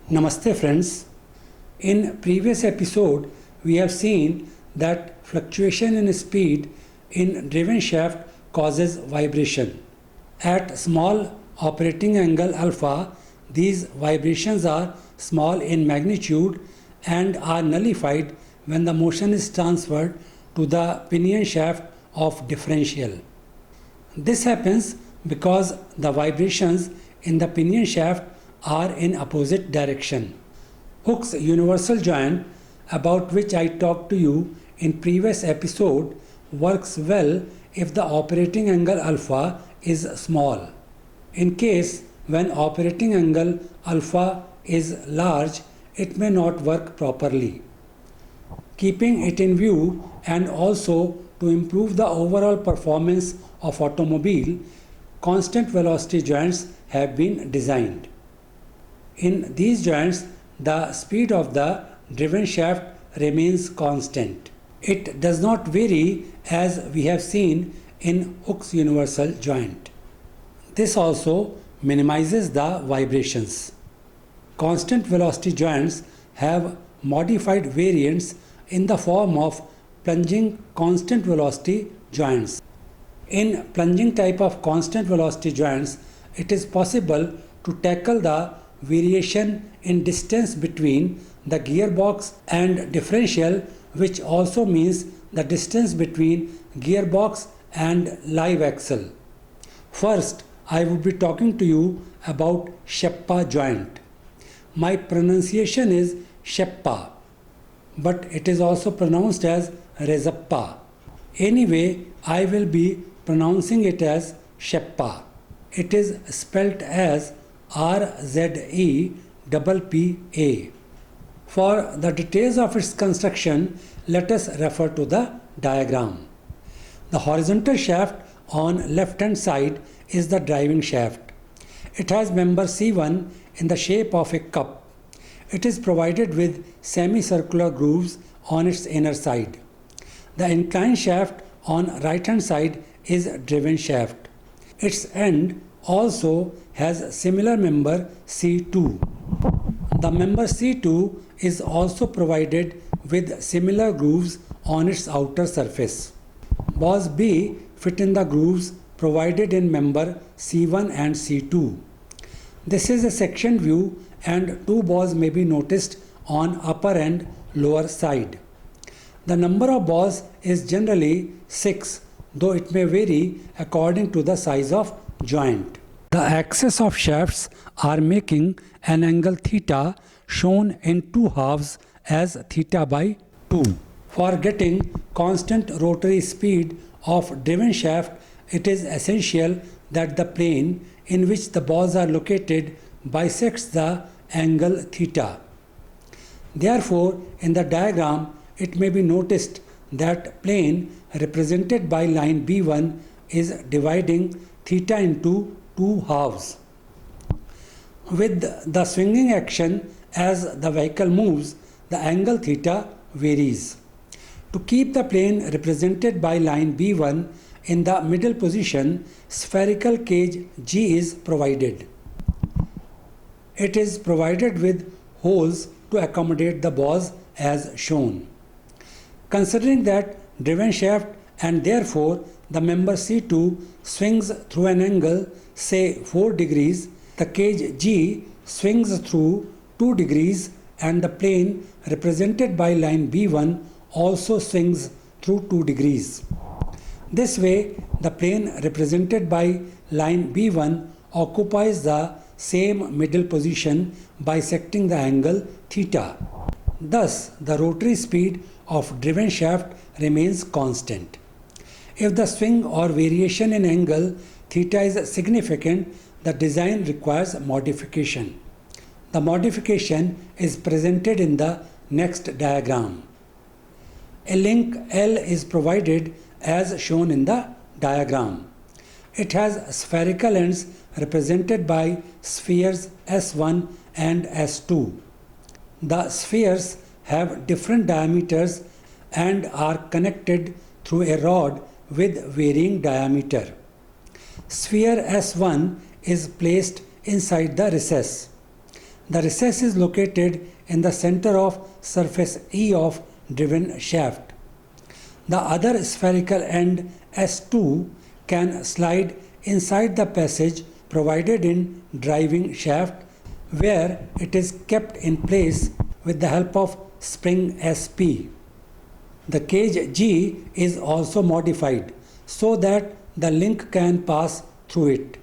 Namaste friends. In previous episode we have seen that fluctuation in speed in driven shaft causes vibration. At small operating angle alpha, these vibrations are small in magnitude and are nullified when the motion is transferred to the pinion shaft of differential. This happens because the vibrations in the pinion shaft are in opposite direction. Hooke's universal joint, about which I talked to you in previous episode, works well if the operating angle alpha is small. In case when operating angle alpha is large, it may not work properly. Keeping it in view and also to improve the overall performance of automobile, constant velocity joints have been designed. In these joints, the speed of the driven shaft remains constant. It does not vary as we have seen in Hooke's universal joint. This also minimizes the vibrations. Constant velocity joints have modified variants in the form of plunging constant velocity joints. In plunging type of constant velocity joints, it is possible to tackle the variation in distance between the gearbox and differential, which also means the distance between gearbox and live axle. First, I will be talking to you about Sheppa joint. My pronunciation is Sheppa, but it is also pronounced as Rezappa. Anyway, I will be pronouncing it as Sheppa. It is spelt as RZEPPA. For the details of its construction, let us refer to the diagram. The horizontal shaft on left hand side is the driving shaft. It has member C1 in the shape of a cup. It is provided with semicircular grooves on its inner side. The inclined shaft on right hand side is driven shaft. Its end also has similar member C2. The member C2 is also provided with similar grooves on its outer surface. Balls B fit in the grooves provided in member C1 and C2. This is a section view and two balls may be noticed on upper and lower side. The number of balls is generally 6, though it may vary according to the size of joint. The axes of shafts are making an angle theta shown in two halves as theta by 2. For getting constant rotary speed of driven shaft, it is essential that the plane in which the balls are located bisects the angle theta. Therefore, in the diagram, it may be noticed that plane represented by line B1 is dividing theta into two halves. With the swinging action as the vehicle moves, the angle theta varies. To keep the plane represented by line B1 in the middle position, spherical cage G is provided. It is provided with holes to accommodate the balls as shown. Considering that driven shaft and therefore the member C2 swings through an angle say 4 degrees, the cage G swings through 2 degrees and the plane represented by line B1 also swings through 2 degrees. This way, the plane represented by line B1 occupies the same middle position bisecting the angle theta. Thus, the rotary speed of driven shaft remains constant. If the swing or variation in angle theta is significant, the design requires modification. The modification is presented in the next diagram. A link L is provided as shown in the diagram. It has spherical ends represented by spheres S1 and S2. The spheres have different diameters and are connected through a rod with varying diameter. Sphere S1 is placed inside the recess. The recess is located in the center of surface E of driven shaft. The other spherical end S2 can slide inside the passage provided in driving shaft, where it is kept in place with the help of spring SP. The cage G is also modified so that the link can pass through it.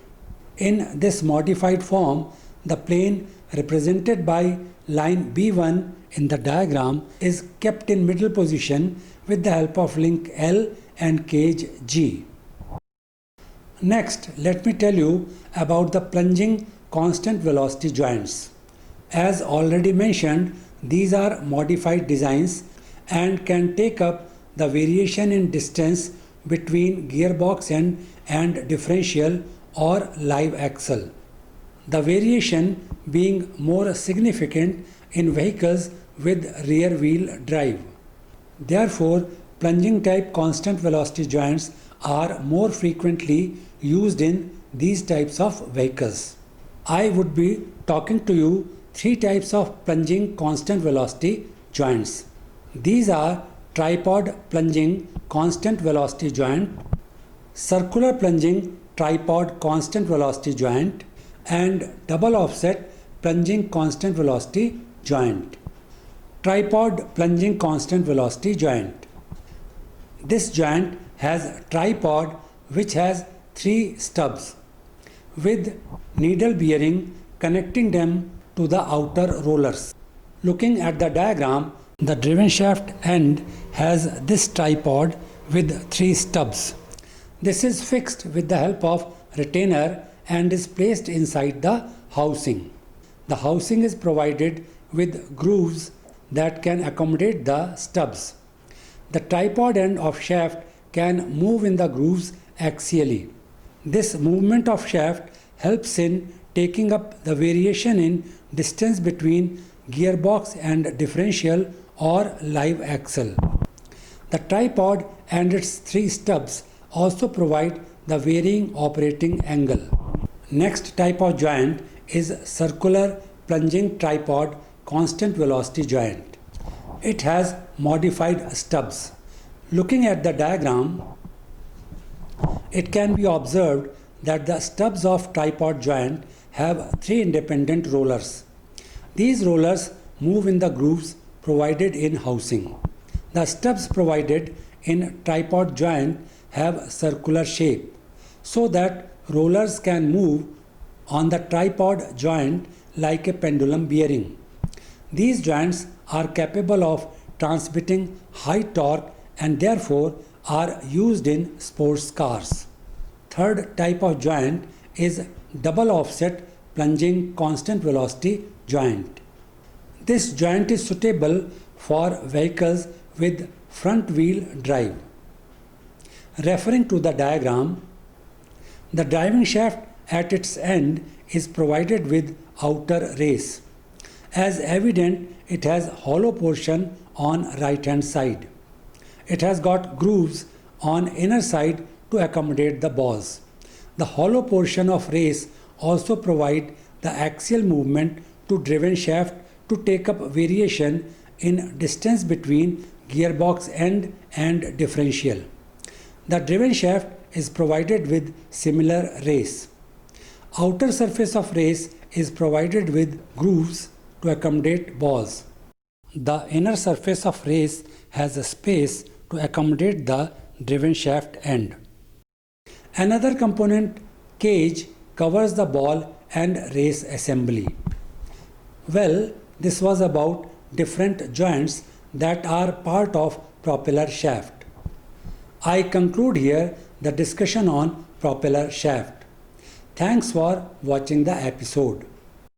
In this modified form, the plane represented by line B1 in the diagram is kept in middle position with the help of link L and cage G. Next, let me tell you about the plunging constant velocity joints. As already mentioned, these are modified designs and can take up the variation in distance between gearbox end and differential or live axle. The variation being more significant in vehicles with rear wheel drive. Therefore, plunging type constant velocity joints are more frequently used in these types of vehicles. I would be talking to you three types of plunging constant velocity joints. These are tripod plunging constant velocity joint, circular plunging tripod constant velocity joint, and double offset plunging constant velocity joint. Tripod plunging constant velocity joint. This joint has tripod which has three stubs with needle bearing connecting them to the outer rollers. Looking at the diagram, the driven shaft end has this tripod with three stubs. This is fixed with the help of retainer and is placed inside the housing. The housing is provided with grooves that can accommodate the stubs. The tripod end of shaft can move in the grooves axially. This movement of shaft helps in taking up the variation in distance between gearbox and differential or live axle. The tripod and its three stubs also provide the varying operating angle. Next type of joint is circular plunging tripod constant velocity joint. It has modified stubs. Looking at the diagram, it can be observed that the stubs of tripod joint have three independent rollers. These rollers move in the grooves provided in housing. The stubs provided in tripod joint have circular shape so that rollers can move on the tripod joint like a pendulum bearing. These joints are capable of transmitting high torque and therefore are used in sports cars. Third type of joint is double offset plunging constant velocity joint. This joint is suitable for vehicles with front wheel drive. Referring to the diagram, the driving shaft at its end is provided with outer race. As evident, it has hollow portion on right hand side. It has got grooves on inner side to accommodate the balls. The hollow portion of race also provide the axial movement to driven shaft to take up variation in distance between gearbox end and differential. The driven shaft is provided with similar race. Outer surface of race is provided with grooves to accommodate balls. The inner surface of race has a space to accommodate the driven shaft end. Another component, cage, covers the ball and race assembly. Well, this was about different joints that are part of propeller shaft. I conclude here the discussion on propeller shaft. Thanks for watching the episode.